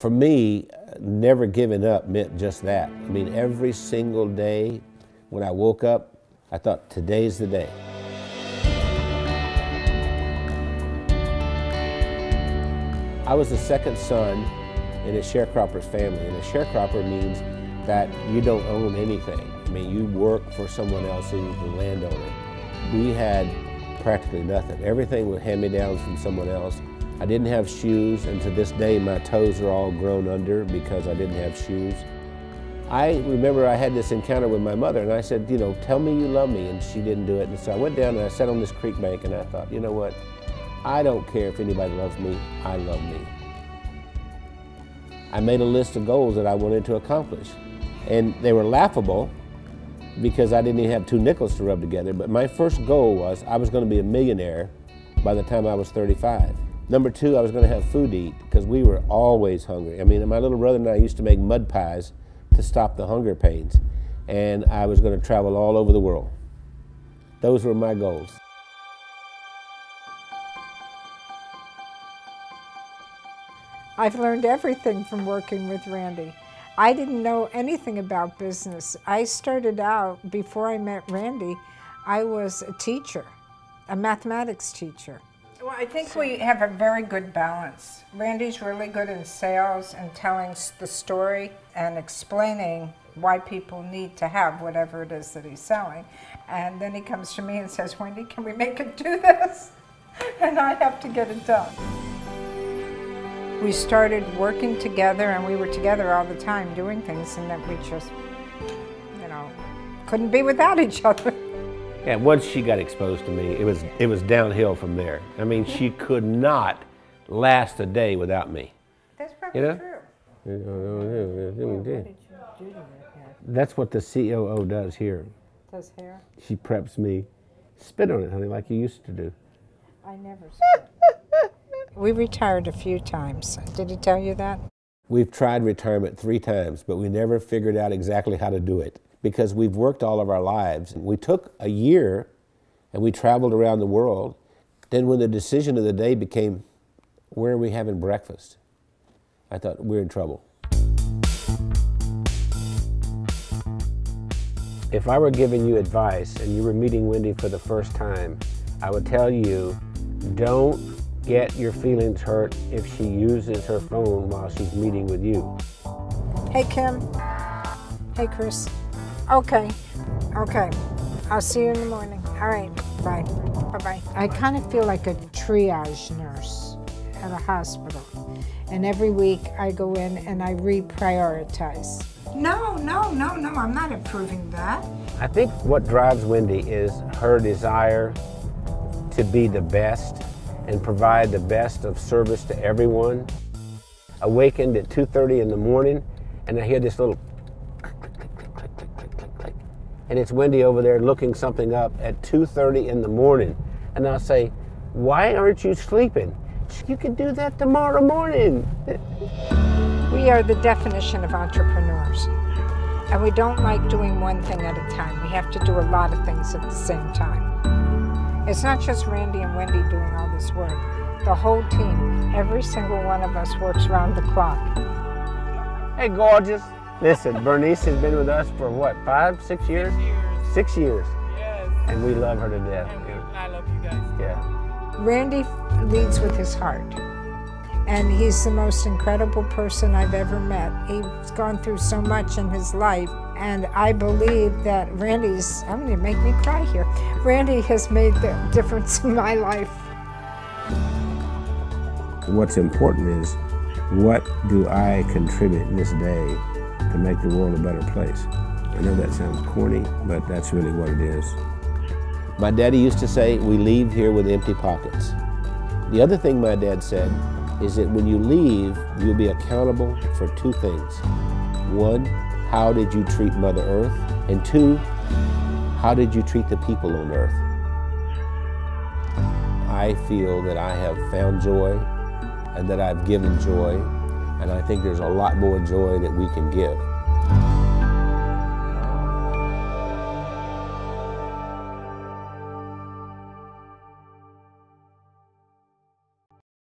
For me, never giving up meant just that. I mean, every single day when I woke up, I thought, today's the day. I was the second son in a sharecropper's family, and a sharecropper means that you don't own anything. I mean, you work for someone else who's the landowner. We had practically nothing. Everything was hand-me-downs from someone else. I didn't have shoes, and to this day my toes are all grown under because I didn't have shoes. I remember I had this encounter with my mother, and I said, you know, tell me you love me, and she didn't do it. And so I went down and I sat on this creek bank, and I thought, you know what? I don't care if anybody loves me, I love me. I made a list of goals that I wanted to accomplish, and they were laughable because I didn't even have 2 nickels to rub together, but my first goal was I was going to be a millionaire by the time I was 35. Number 2, I was going to have food to eat because we were always hungry. I mean, my little brother and I used to make mud pies to stop the hunger pains, and I was going to travel all over the world. Those were my goals. I've learned everything from working with Randy. I didn't know anything about business. I started out, before I met Randy, I was a teacher, a mathematics teacher. Well, I think we have a very good balance. Randy's really good in sales and telling the story and explaining why people need to have whatever it is that he's selling. And then he comes to me and says, Wendy, can we make it do this? And I have to get it done. We started working together, and we were together all the time doing things, and that we just, you know, couldn't be without each other. And once she got exposed to me, it was downhill from there. I mean, she could not last a day without me. That's probably true. That's what the COO does here. Does hair? She preps me. Spit on it, honey, like you used to do. I never spit. We retired a few times. Did he tell you that? We've tried retirement 3 times, but we never figured out exactly how to do it because we've worked all of our lives. We took a year and we traveled around the world. Then when the decision of the day became, where are we having breakfast? I thought, we're in trouble. If I were giving you advice and you were meeting Wendy for the first time, I would tell you, don't get your feelings hurt if she uses her phone while she's meeting with you. Hey, Kim. Hey, Chris. Okay. I'll see you in the morning. All right. Bye. Bye-bye. I kind of feel like a triage nurse at a hospital. And every week I go in and I reprioritize. No, I'm not approving that. I think what drives Wendy is her desire to be the best and provide the best of service to everyone. Awakened at 2:30 in the morning, and I hear this little click, click, click, click, click, click, click. And it's Wendy over there looking something up at 2:30 in the morning. And I'll say, why aren't you sleeping? You can do that tomorrow morning. We are the definition of entrepreneurs. And we don't like doing one thing at a time. We have to do a lot of things at the same time. It's not just Randy and Wendy doing all this work. The whole team, every single one of us works around the clock. Hey, gorgeous. Listen, Bernice has been with us for what, 5, 6 years? 6 years. Yes. And we love her to death. And I love you guys. Yeah. Randy leads with his heart. And he's the most incredible person I've ever met. He's gone through so much in his life. And I believe that Randy's, I'm going to make me cry here. Randy has made the difference in my life. What's important is, what do I contribute in this day to make the world a better place? I know that sounds corny, but that's really what it is. My daddy used to say, we leave here with empty pockets. The other thing my dad said is that when you leave, you'll be accountable for 2 things. 1, how did you treat Mother Earth? And 2, how did you treat the people on Earth? I feel that I have found joy and that I've given joy, and I think there's a lot more joy that we can give.